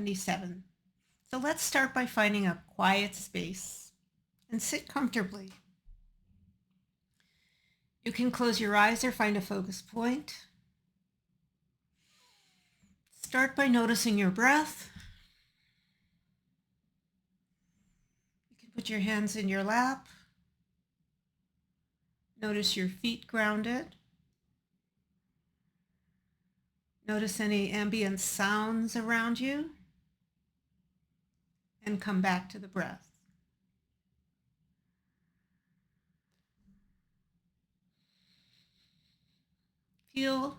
77. So let's start by finding a quiet space and sit comfortably. You can close your eyes or find a focus point. Start by noticing your breath. You can put your hands in your lap. Notice your feet grounded. Notice any ambient sounds around you. And come back to the breath. Feel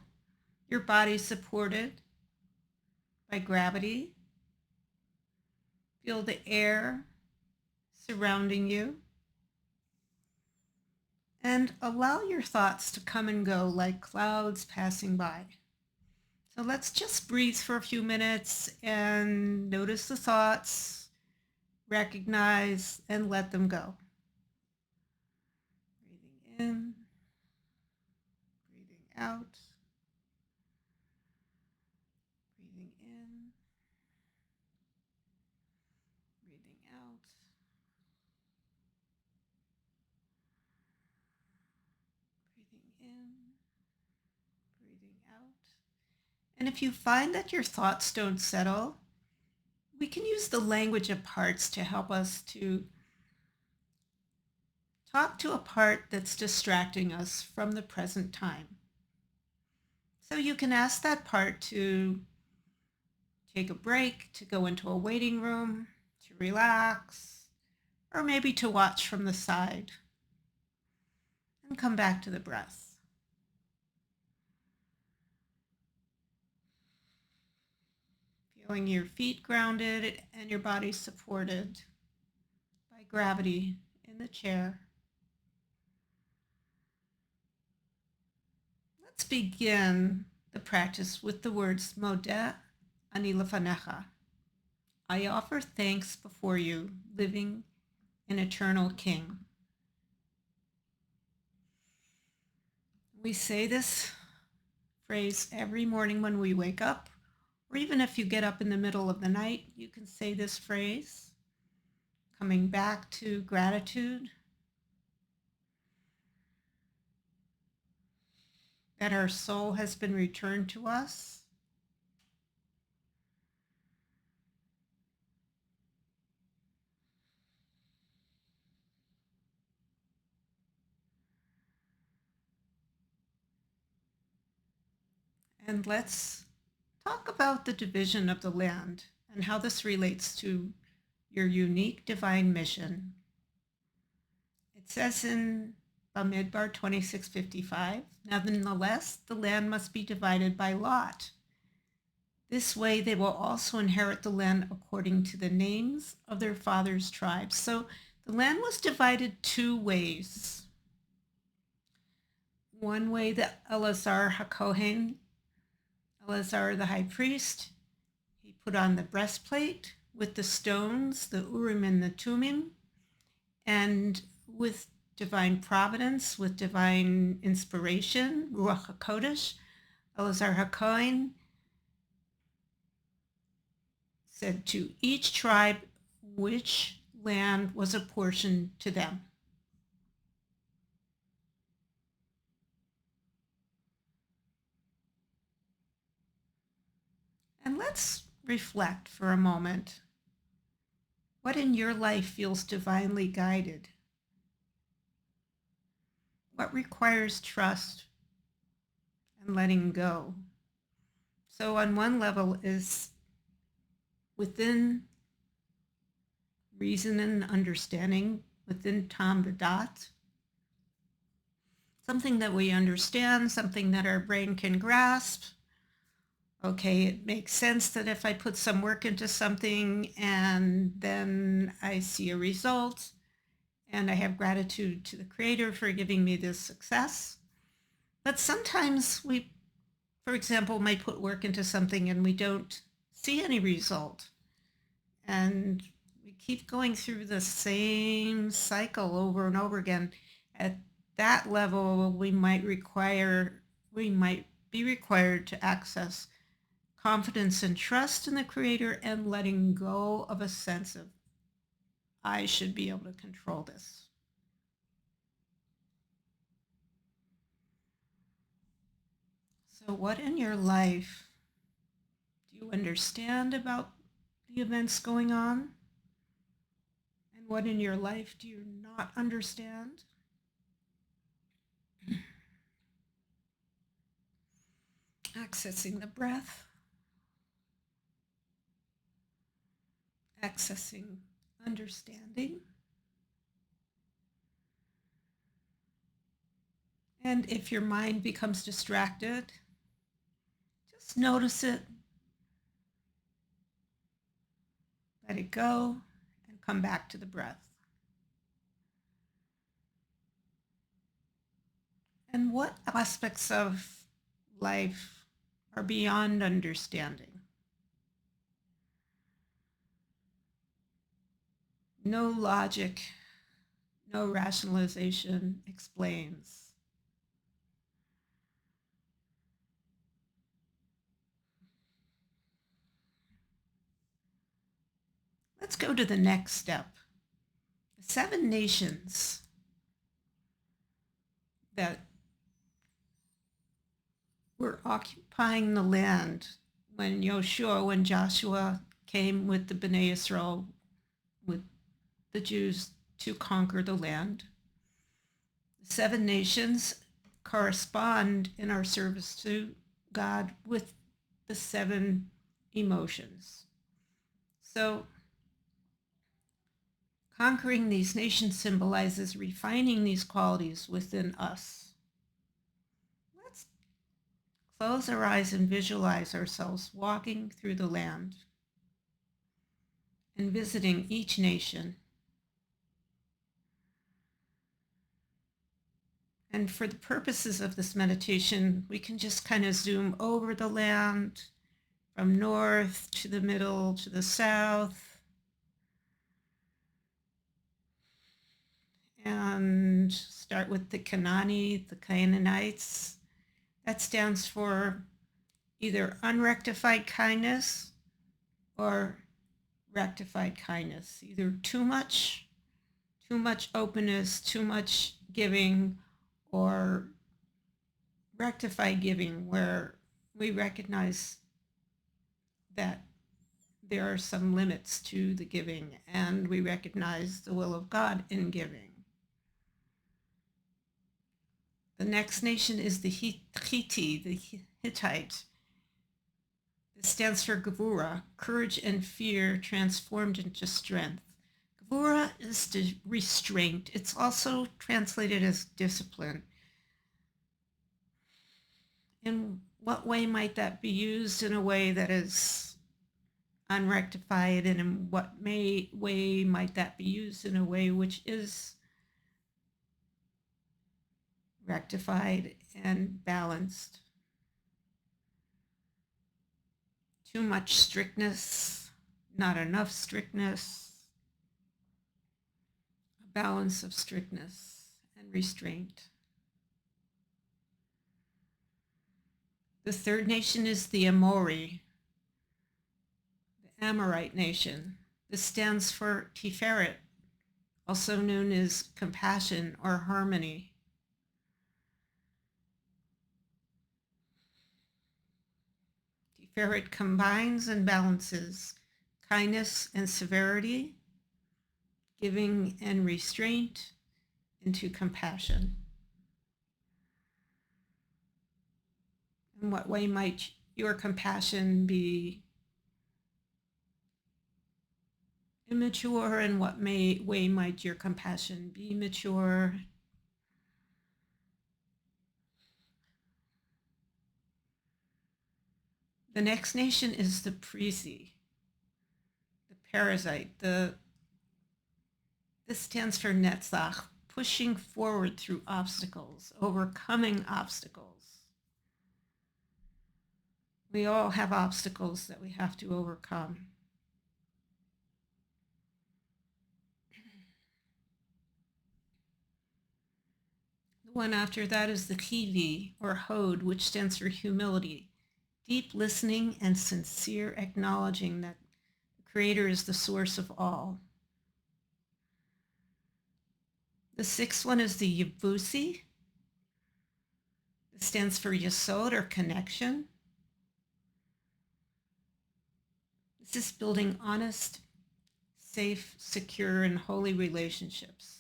your body supported by gravity. Feel the air surrounding you. And allow your thoughts to come and go like clouds passing by. So let's just breathe for a few minutes and notice the thoughts, recognize, and let them go. Breathing in, breathing out, breathing in, breathing out, breathing in, breathing out. And if you find that your thoughts don't settle, we can use the language of parts to help us to talk to a part that's distracting us from the present time. So you can ask that part to take a break, to go into a waiting room, to relax, or maybe to watch from the side and come back to the breath. Feeling your feet grounded and your body supported by gravity in the chair. Let's begin the practice with the words Modeh ani lefanecha. I offer thanks before you, living and eternal King. We say this phrase every morning when we wake up, or even if you get up in the middle of the night, you can say this phrase, coming back to gratitude that our soul has been returned to us. And let's talk about the division of the land and how this relates to your unique divine mission. It says in Bamidbar 26:55, nevertheless, the land must be divided by lot. This way they will also inherit the land according to the names of their fathers' tribes. So the land was divided two ways. One way that Elazar HaKohen, Elazar the high priest, he put on the breastplate with the stones, the Urim and the Tumim, and with divine providence, with divine inspiration, Ruach HaKodesh, Elazar HaKohen said to each tribe which land was apportioned to them. And let's reflect for a moment. What in your life feels divinely guided? What requires trust and letting go? So on one level is within reason and understanding, within Tam V'dat, something that we understand, something that our brain can grasp. Okay, it makes sense that if I put some work into something and then I see a result and I have gratitude to the Creator for giving me this success. But sometimes we, for example, might put work into something and we don't see any result. And we keep going through the same cycle over and over again. At that level, we might be required to access confidence and trust in the Creator, and letting go of a sense of, I should be able to control this. So what in your life do you understand about the events going on? And what in your life do you not understand? Accessing the breath, accessing understanding. And if your mind becomes distracted, just notice it, let it go, and come back to the breath. And what aspects of life are beyond understanding? No logic, no rationalization explains. Let's go to the next step. The 7 nations that were occupying the land when Joshua came with the Bnei Israel, with the Jews, to conquer the land. The 7 nations correspond in our service to God with the 7 emotions. So conquering these nations symbolizes refining these qualities within us. Let's close our eyes and visualize ourselves walking through the land and visiting each nation. And for the purposes of this meditation, we can just kind of zoom over the land from north to the middle to the south. And start with the Canaanites. That stands for either unrectified kindness or rectified kindness, either too much openness, too much giving, or rectified giving, where we recognize that there are some limits to the giving and we recognize the will of God in giving. The next nation is the Hittite, the Hittite. This stands for Gevurah, courage and fear transformed into strength. Gevurah is the restraint. It's also translated as discipline. In what way might that be used in a way that is unrectified, and in what way might that be used in a way which is rectified and balanced? Too much strictness, not enough strictness, a balance of strictness and restraint. The third nation is the Amori, the Amorite nation. This stands for Tiferet, also known as compassion or harmony. Tiferet combines and balances kindness and severity, giving and restraint into compassion. In what way might your compassion be immature, and what way might your compassion be mature? The next nation is the Prezi, the parasite. This stands for Netzach, pushing forward through obstacles, overcoming obstacles. We all have obstacles that we have to overcome. The one after that is the Chivi, or Hod, which stands for humility, deep listening and sincere acknowledging that the Creator is the source of all. The sixth one is the Yavusi. It stands for Yesod, or connection. This is building honest, safe, secure, and holy relationships.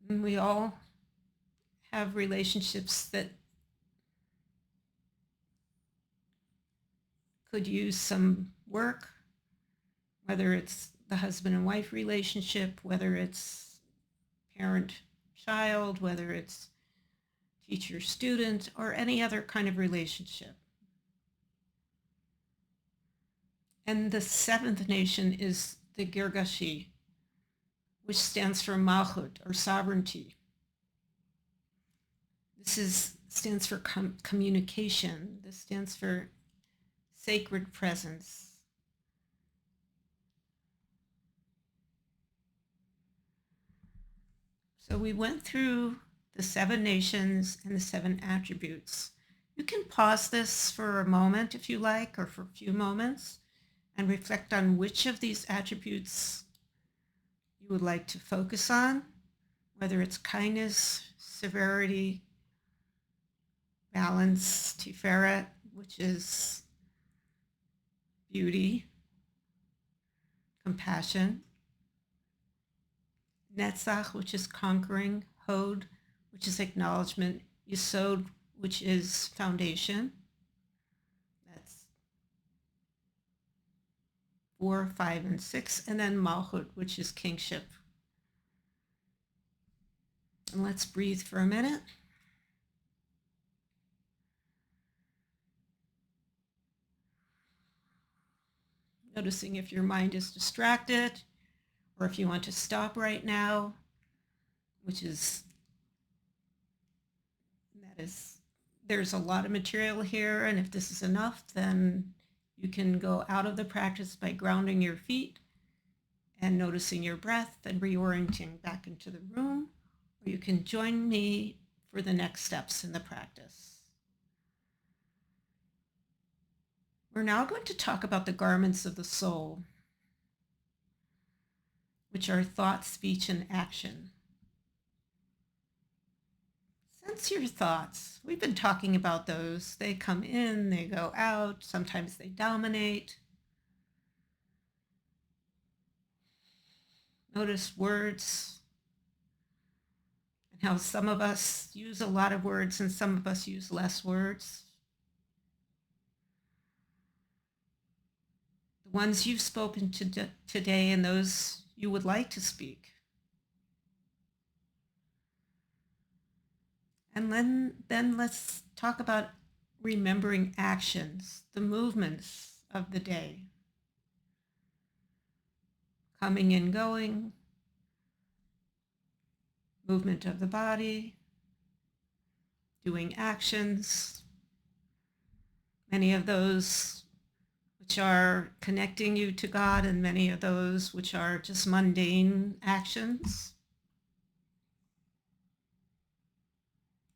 And we all have relationships that could use some work, whether it's the husband and wife relationship, whether it's parent-child, whether it's teacher-student, or any other kind of relationship. And the seventh nation is the Girgashi, which stands for Malchut, or sovereignty. This stands for communication. This stands for sacred presence. So we went through the 7 nations and the 7 attributes. You can pause this for a moment if you like, or for a few moments, and reflect on which of these attributes you would like to focus on, whether it's kindness, severity, balance, tiferet, which is beauty, compassion, Netzach, which is conquering, Hod, which is acknowledgement, Yesod, which is foundation. That's 4, 5, and 6, and then Malchut, which is kingship. And let's breathe for a minute. Noticing if your mind is distracted, or if you want to stop right now, there's a lot of material here, and if this is enough, then you can go out of the practice by grounding your feet and noticing your breath and reorienting back into the room, or you can join me for the next steps in the practice. We're now going to talk about the garments of the soul, which are thought, speech, and action. Sense your thoughts. We've been talking about those. They come in, they go out, sometimes they dominate. Notice words and how some of us use a lot of words and some of us use less words. The ones you've spoken to today and those you would like to speak. And then let's talk about remembering actions, the movements of the day. Coming and going, movement of the body, doing actions, many of those which are connecting you to God, and many of those which are just mundane actions.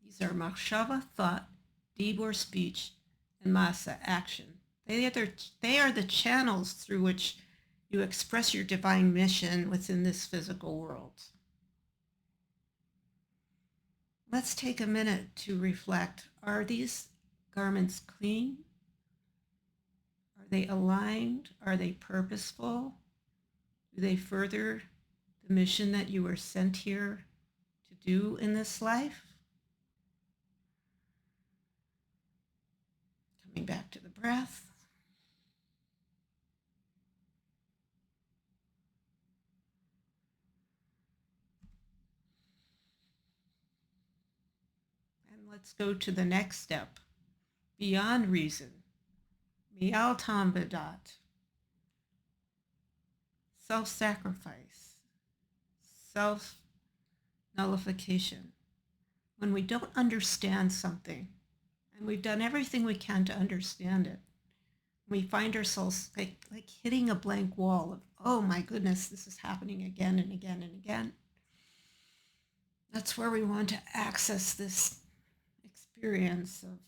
These are machshava, thought, dibur, speech, and masa, action. They are the channels through which you express your divine mission within this physical world. Let's take a minute to reflect. Are these garments clean? Are they aligned? Are they purposeful? Do they further the mission that you were sent here to do in this life? Coming back to the breath. And let's go to the next step, beyond reason. Mi'al tam v'dat. Self-sacrifice, self-nullification. When we don't understand something, and we've done everything we can to understand it, we find ourselves like hitting a blank wall of, oh my goodness, this is happening again and again and again. That's where we want to access this experience of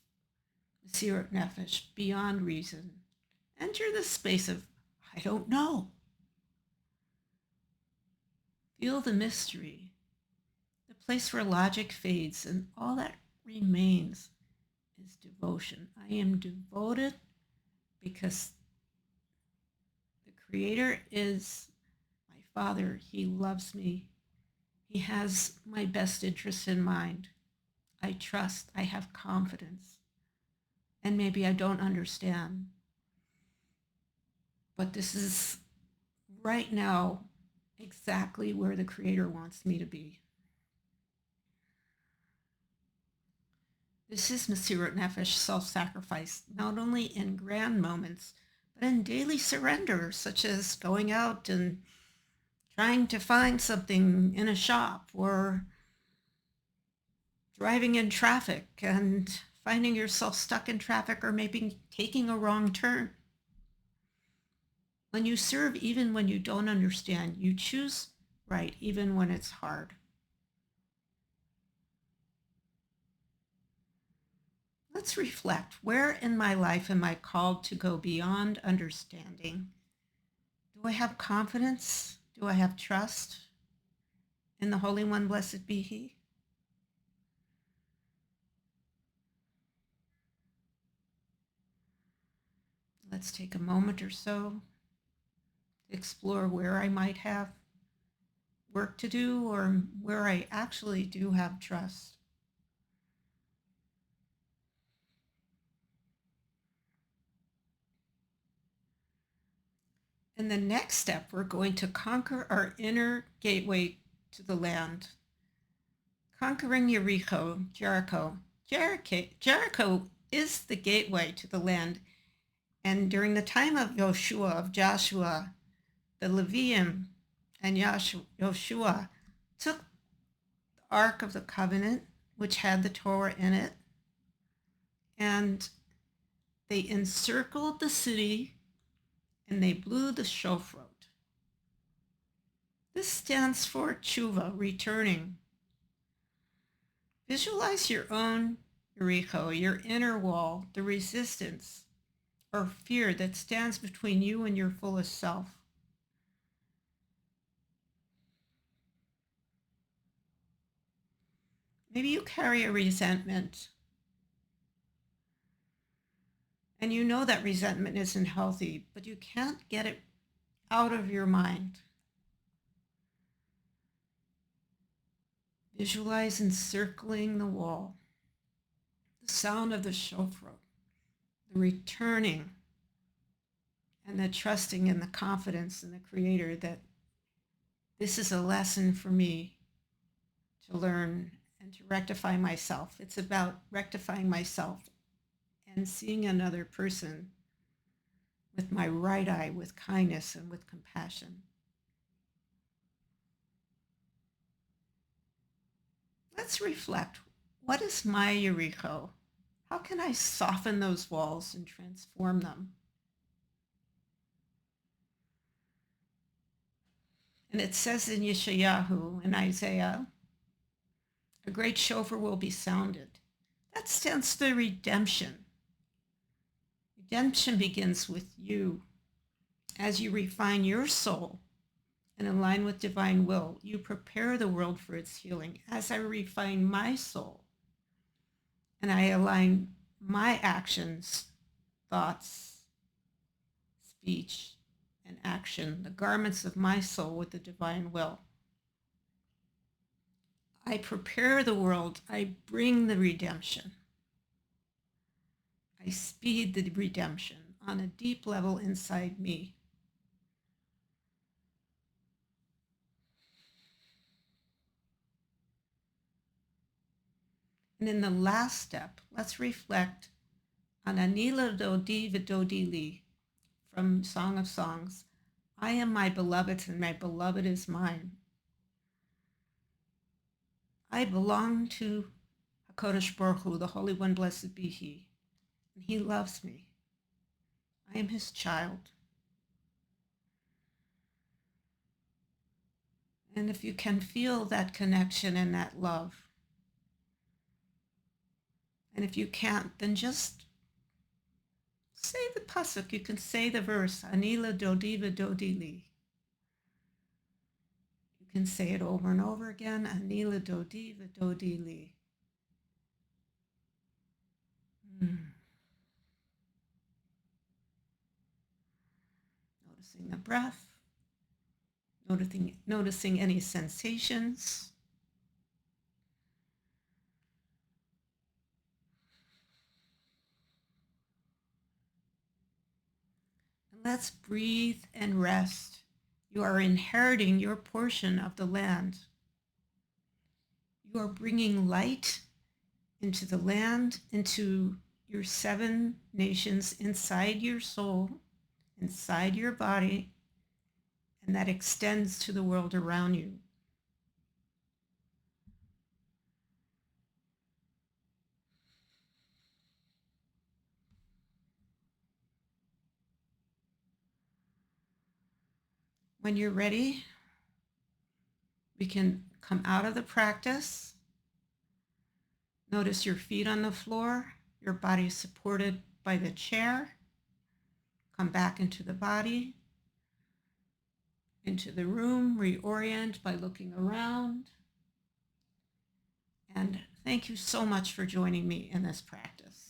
Mesirat Nefesh beyond reason. Enter the space of, I don't know. Feel the mystery, the place where logic fades and all that remains is devotion. I am devoted because the Creator is my Father. He loves me. He has my best interests in mind. I trust. I have confidence. And maybe I don't understand. But this is right now exactly where the Creator wants me to be. This is Mesirat Nefesh, self-sacrifice, not only in grand moments, but in daily surrender, such as going out and trying to find something in a shop, or driving in traffic and finding yourself stuck in traffic, or maybe taking a wrong turn. When you serve, even when you don't understand, you choose right, even when it's hard. Let's reflect. Where in my life am I called to go beyond understanding? Do I have confidence? Do I have trust in the Holy One, blessed be He? Let's take a moment or so to explore where I might have work to do or where I actually do have trust. In the next step, we're going to conquer our inner gateway to the land. Conquering Jericho. Jericho is the gateway to the land. And during the time of Joshua, the Levium and Joshua took the Ark of the Covenant, which had the Torah in it, and they encircled the city and they blew the shofar. This stands for tshuva, returning. Visualize your own Jericho, your inner wall, the resistance or fear that stands between you and your fullest self. Maybe you carry a resentment, and you know that resentment isn't healthy, but you can't get it out of your mind. Visualize encircling the wall, the sound of the shofar, the returning, and the trusting and the confidence in the Creator that this is a lesson for me to learn and to rectify myself. It's about rectifying myself and seeing another person with my right eye, with kindness and with compassion. Let's reflect. What is my Jericho? How can I soften those walls and transform them? And it says in Yeshayahu, in Isaiah, a great shofar will be sounded. That stands for redemption. Redemption begins with you. As you refine your soul and align with divine will, you prepare the world for its healing. As I refine my soul and I align my actions, thoughts, speech, and action, the garments of my soul with the divine will, I prepare the world. I bring the redemption. I speed the redemption on a deep level inside me. And in the last step, let's reflect on Anila Dodi Vidodi Li from Song of Songs. I am my beloved and my beloved is mine. I belong to HaKodesh Baruch Hu, the Holy One, blessed be He. And He loves me. I am His child. And if you can feel that connection and that love, And if you can't, then just say the pasuk. You can say the verse, Anila Dodiva Dodili. You can say it over and over again, Anila Dodiva Dodili. Noticing the breath, noticing any sensations. And let's breathe and rest. You are inheriting your portion of the land. You are bringing light into the land, into your 7 nations, inside your soul, inside your body, and that extends to the world around you. When you're ready, we can come out of the practice. Notice your feet on the floor, your body supported by the chair. Come back into the body, into the room, reorient by looking around. And thank you so much for joining me in this practice.